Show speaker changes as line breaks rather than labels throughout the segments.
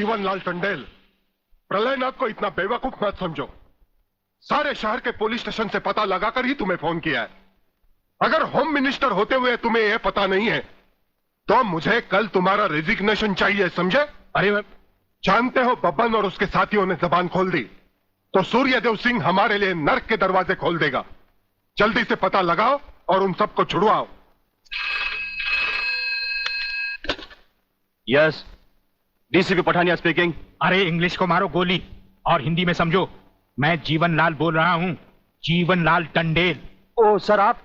जीवनलाल टंडेल, प्रलयनाथ को इतना बेवकूफ मत समझो। सारे शहर के पुलिस स्टेशन से पता लगाकर ही तुम्हें फोन किया है। अगर होम मिनिस्टर होते हुए तुम्हें यह पता नहीं है तो मुझे कल तुम्हारा रेजिग्नेशन चाहिए, समझे?
अरे
जानते हो बब्बन और उसके साथियों ने जबान खोल दी तो सूर्यदेव सिंह हमारे लिए नर्क के दरवाजे खोल देगा। जल्दी से पता लगाओ और उन सबको छुड़वाओ।
Yes, DCP Pathania speaking.
अरे इंग्लिश को मारो गोली और हिंदी में समझो। मैं जीवनलाल बोल रहा हूं, जीवनलाल टंडेल।
ओ सर, आप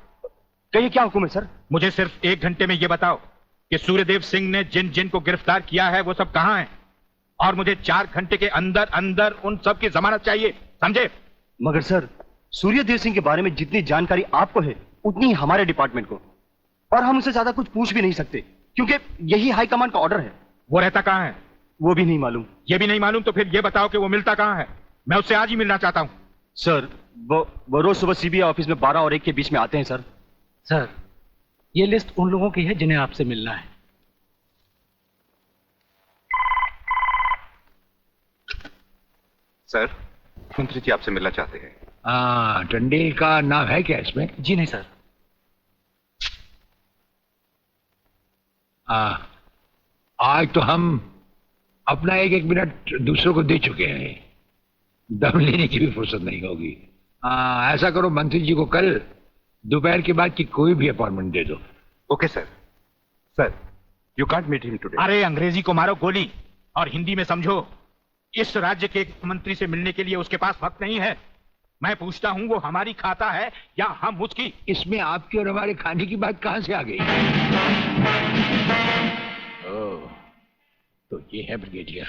कहिए, क्या हुक्म है सर?
मुझे सिर्फ 1 घंटे में यह बताओ कि सूर्यदेव सिंह ने जिन जिन को गिरफ्तार किया है वो सब कहां हैं, और मुझे 4 घंटे के अंदर अंदर उन सब की जमानत चाहिए, समझे?
मगर सर, सूर्यदेव सिंह के बारे में जितनी जानकारी आपको है उतनी ही हमारे डिपार्टमेंट को, और हम उसे ज्यादा कुछ पूछ भी नहीं सकते क्योंकि यही हाई कमांड का ऑर्डर है।
वो रहता कहां है?
वो भी नहीं मालूम।
ये भी नहीं मालूम? तो फिर ये बताओ कि वो मिलता कहां है। मैं उससे आज ही मिलना चाहता हूं।
सर, वो रोज सुबह सीबीआई ऑफिस में 12 और 1 के बीच में आते हैं सर।
सर, ये लिस्ट उन लोगों की है जिन्हें आपसे मिलना है।
सर, मंत्री जी आपसे मिलना चाहते हैं।
टंडेल का नाम है क्या इसमें?
जी नहीं सर।
आज तो हम अपना 1-1 मिनट दूसरों को दे चुके हैं, दम लेने की भी फुर्सत नहीं होगी। ऐसा करो, मंत्री जी को कल दोपहर के बाद की कोई भी अपॉइंटमेंट दे दो।
Okay sir. Sir, you can't meet him today.
अरे अंग्रेजी को मारो गोली और हिंदी में समझो। इस राज्य के मंत्री से मिलने के लिए उसके पास वक्त नहीं है। मैं पूछता हूं वो हमारी खाता है या हम उसकी?
इसमें आपकी और हमारे खाने की बात कहां से आ गई? ओह, तो ये है ब्रिगेडियर।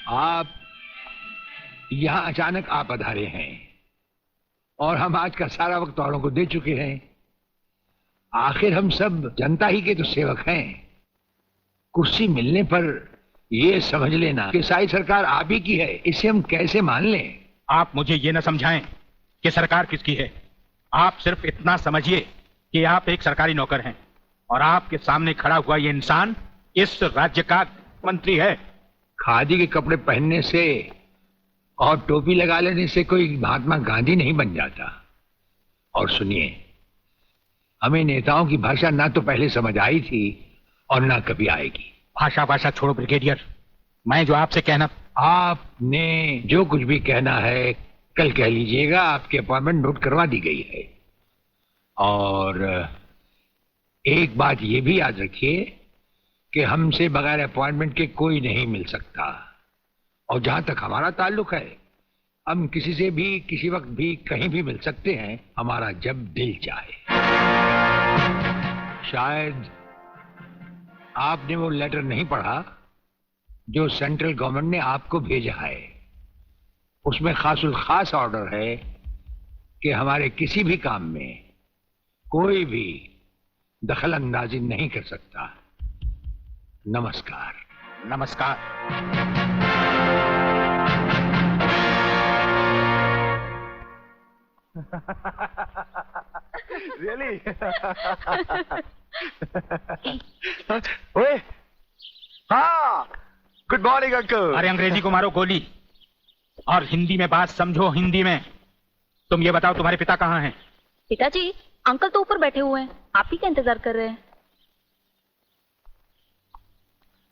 आप यहां अचानक आ पधारे हैं और हम आज का सारा वक्त औरों को दे चुके हैं। आखिर हम सब जनता ही के तो सेवक हैं। कुर्सी मिलने पर ये समझ लेना कि सारी सरकार आप ही की है, इसे हम कैसे मान लें?
आप मुझे ये न समझाएं कि सरकार किसकी है। आप सिर्फ इतना समझिए कि आप एक सरकारी नौकर हैं और आपके सामने खड़ा हुआ ये इंसान इस राज्य का मंत्री है।
खादी के कपड़े पहनने से और टोपी लगा लेने से कोई महात्मा गांधी नहीं बन जाता। और सुनिए, हमें नेताओं की भाषा ना तो पहले समझ आई थी और ना कभी आएगी।
भाषा छोड़ो ब्रिगेडियर, मैं जो आपसे कहना।
आपने जो कुछ भी कहना है कल कह लीजिएगा। आपकी अपॉइंटमेंट नोट करवा दी गई है। और एक बात ये भी याद रखिए कि हमसे बगैर अपॉइंटमेंट के कोई नहीं मिल सकता। और जहां तक हमारा ताल्लुक है, हम किसी से भी किसी वक्त भी कहीं भी मिल सकते हैं, हमारा जब दिल चाहे। शायद आपने वो लेटर नहीं पढ़ा जो सेंट्रल गवर्नमेंट ने आपको भेजा है। उसमें खासुल खास ऑर्डर है कि हमारे किसी भी काम में कोई भी दखल अंदाजी नहीं कर सकता। नमस्कार।
नमस्कार।
रियली? ओए, हाँ, गुड मॉर्निंग अंकल।
अरे अंग्रेजी को मारो गोली और हिंदी में बात समझो। हिंदी में तुम ये बताओ तुम्हारे पिता कहाँ हैं?
पिताजी, अंकल तो ऊपर बैठे हुए हैं, आप ही का इंतजार कर रहे हैं।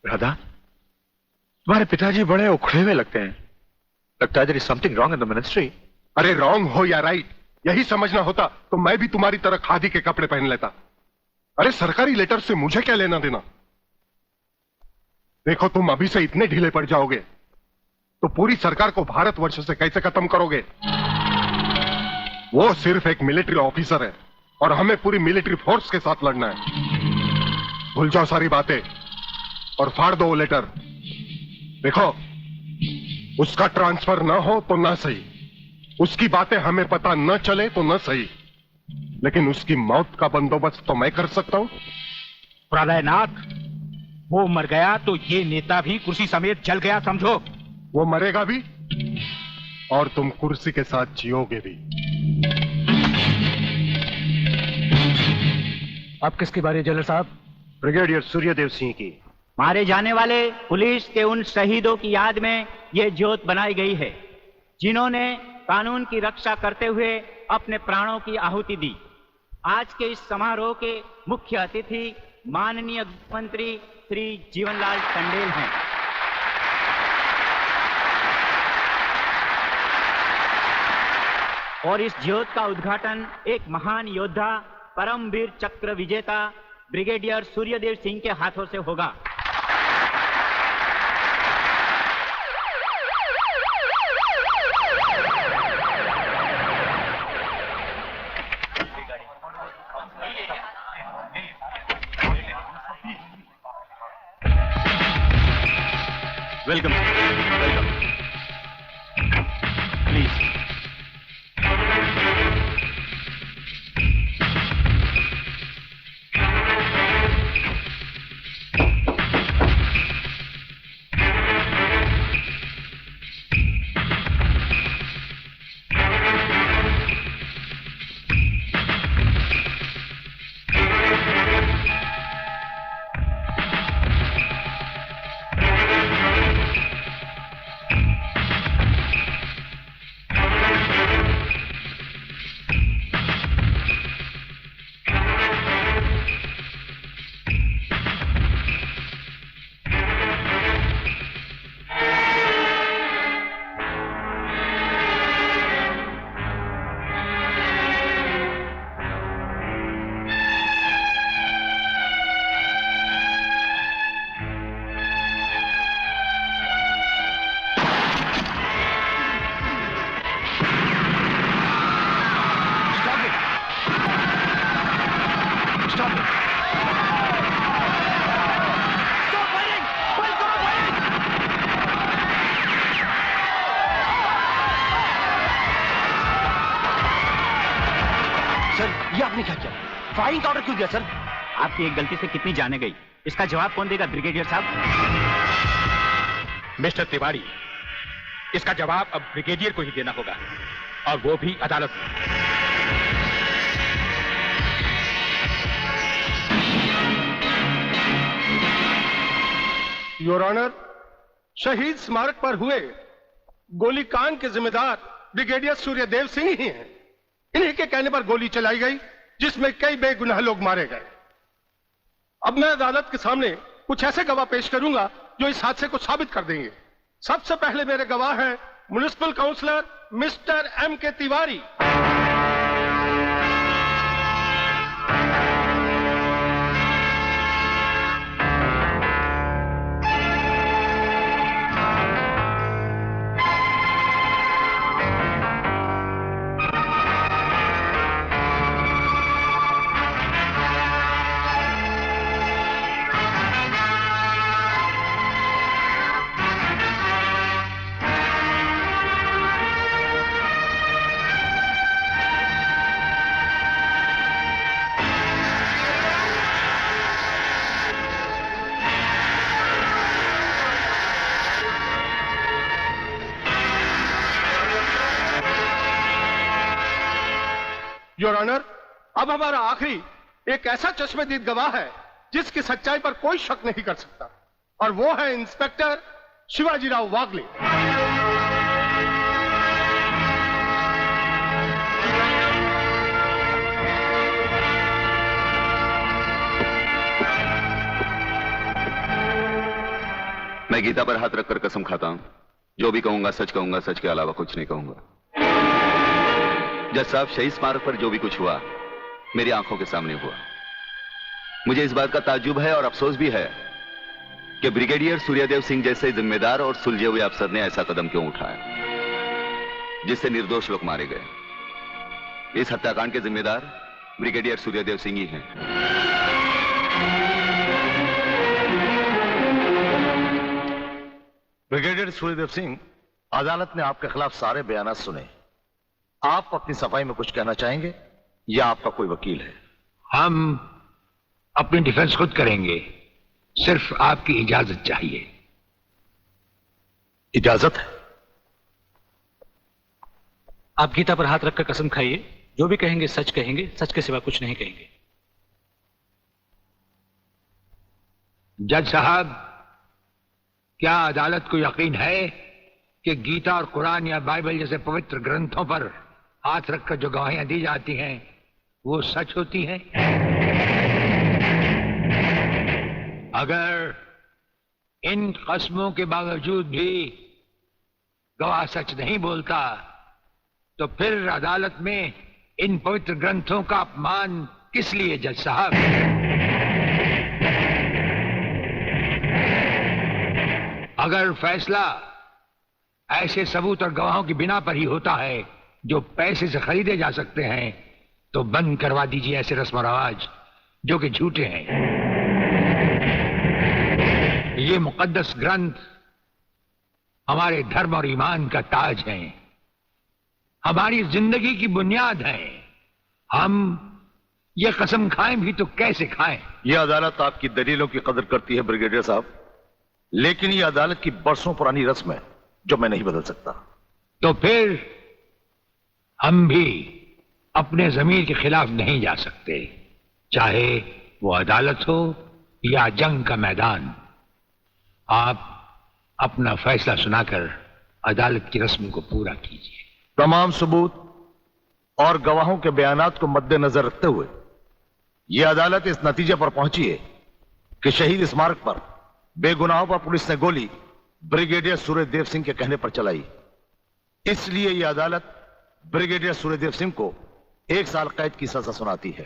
राधा, तुम्हारे पिताजी बड़े उखड़े हुए लगते हैं। लगता है there is something wrong in the ministry।
अरे रॉन्ग हो या राइट, यही समझना होता तो मैं भी तुम्हारी तरह खादी के कपड़े पहन लेता। अरे सरकारी लेटर से मुझे क्या लेना देना? देखो, तुम अभी से इतने ढीले पड़ जाओगे तो पूरी सरकार को भारतवर्ष से कैसे खत्म करोगे? वो सिर्फ एक मिलिट्री ऑफिसर है और हमें पूरी मिलिट्री फोर्स के साथ लड़ना है। भूल जाओ सारी बातें और फाड़ दो वो लेटर। देखो, उसका ट्रांसफर ना हो तो ना सही, उसकी बातें हमें पता न चले तो न सही, लेकिन उसकी मौत का बंदोबस्त तो मैं कर सकता हूं।
प्रलयनाथ, वो मर गया तो ये नेता भी कुर्सी समेत जल गया, समझो।
वो मरेगा भी और तुम कुर्सी के साथ जियोगे भी।
आप किसकी बारी है जनरल साहब?
ब्रिगेडियर सूर्यदेव सिंह की।
मारे जाने वाले पुलिस के उन शहीदों की याद में ये ज्योत बनाई गई है जिन्होंने कानून की रक्षा करते हुए अपने प्राणों की आहुति दी। आज के इस समारोह के मुख्य अतिथि माननीय मंत्री श्री जीवनलाल टंडेल हैं। और इस ज्योत का उद्घाटन एक महान योद्धा परमवीर चक्र विजेता ब्रिगेडियर सूर्यदेव सिंह के हाथों से होगा।
Welcome welcome please. ये आपने क्या किया? फायरिंग का ऑर्डर क्यों दिया सर?
आपकी एक गलती से कितनी जाने गई, इसका जवाब कौन देगा ब्रिगेडियर साहब?
मिस्टर तिवारी, इसका जवाब अब ब्रिगेडियर को ही देना होगा, और वो भी अदालत में।
योर ऑनर, शहीद स्मारक पर हुए गोलीकांड के जिम्मेदार ब्रिगेडियर सूर्यदेव सिंह ही हैं। इन्हीं के कहने पर गोली चलाई गई, जिसमें कई बेगुनाह लोग मारे गए। अब मैं अदालत के सामने कुछ ऐसे गवाह पेश करूंगा जो इस हादसे को साबित कर देंगे। सबसे पहले मेरे गवाह हैं municipal councillor mister M.K. Tiwari. Your honour, अब हमारा आखिरी एक ऐसा चश्मदीद गवाह है जिसकी सच्चाई पर कोई शक नहीं कर सकता, और वो है इंस्पेक्टर शिवाजीराव वागले।
मैं गीता पर हाथ रखकर कसम खाता हूं, जो भी कहूंगा सच कहूंगा, सच के अलावा कुछ नहीं कहूंगा। जज साहब, शहीद स्मारक पर जो भी कुछ हुआ मेरी आंखों के सामने हुआ। मुझे इस बात का ताज्जुब है और अफसोस भी है कि ब्रिगेडियर सूर्यदेव सिंह जैसे जिम्मेदार और सुलझे हुए अफसर ने ऐसा कदम क्यों उठाया जिससे निर्दोष लोग मारे गए। इस हत्याकांड के जिम्मेदार ब्रिगेडियर सूर्यदेव सिंह ही हैं।
ब्रिगेडियर सूर्यदेव सिंह, अदालत ने आपके खिलाफ सारे बयान सुने। आप अपनी सफाई में कुछ कहना चाहेंगे या आपका कोई वकील है?
हम अपनी डिफेंस खुद करेंगे, सिर्फ आपकी इजाजत चाहिए।
इजाजत है?
आप गीता पर हाथ रखकर कसम खाइए, जो भी कहेंगे सच कहेंगे, सच के सिवा कुछ नहीं कहेंगे।
जज साहब, क्या अदालत को यकीन है कि गीता और कुरान या बाइबल जैसे पवित्र ग्रंथों पर हाथ रखकर जो गवाहियां दी जाती हैं वो सच होती हैं? अगर इन कस्मों के बावजूद भी गवाह सच नहीं बोलता तो फिर अदालत में इन पवित्र ग्रंथों का अपमान किस लिए जज साहब? अगर फैसला ऐसे सबूत और गवाहों की बिना पर ही होता है जो पैसे से खरीदे जा सकते हैं तो बंद करवा दीजिए ऐसे रस्म और रवाज जो कि झूठे हैं। ये मुकद्दस ग्रंथ हमारे धर्म और ईमान का ताज है, हमारी जिंदगी की बुनियाद है। हम ये कसम खाएं भी तो कैसे खाएं?
यह अदालत आपकी दलीलों की कदर करती है ब्रिगेडियर साहब, लेकिन यह अदालत की बरसों पुरानी रस्म है जो मैं नहीं बदल सकता।
तो फिर हम भी अपने जमीर के खिलाफ नहीं जा सकते, चाहे वो अदालत हो या जंग का मैदान। आप अपना फैसला सुनाकर अदालत की रस्म को पूरा कीजिए।
तमाम सबूत और गवाहों के बयानात को मद्देनजर रखते हुए यह अदालत इस नतीजे पर पहुंची है कि शहीद स्मारक पर बेगुनाहों पर पुलिस ने गोली ब्रिगेडियर सूर्यदेव सिंह के कहने पर चलाई। इसलिए यह अदालत ब्रिगेडियर सूर्यदेव सिंह को 1 साल कैद की सजा सुनाती है।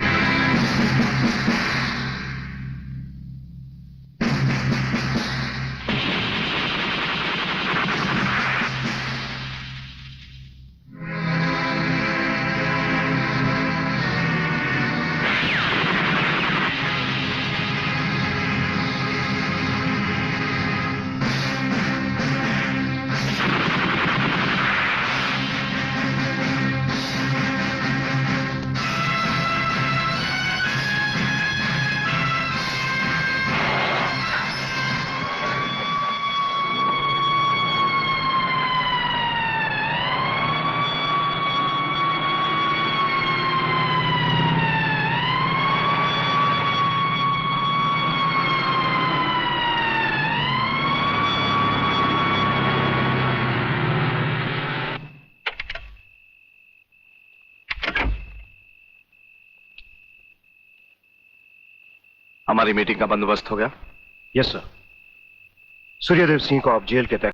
हमारी मीटिंग का बंदोबस्त हो गया?
Yes sir. सूर्यदेव सिंह को आप जेल के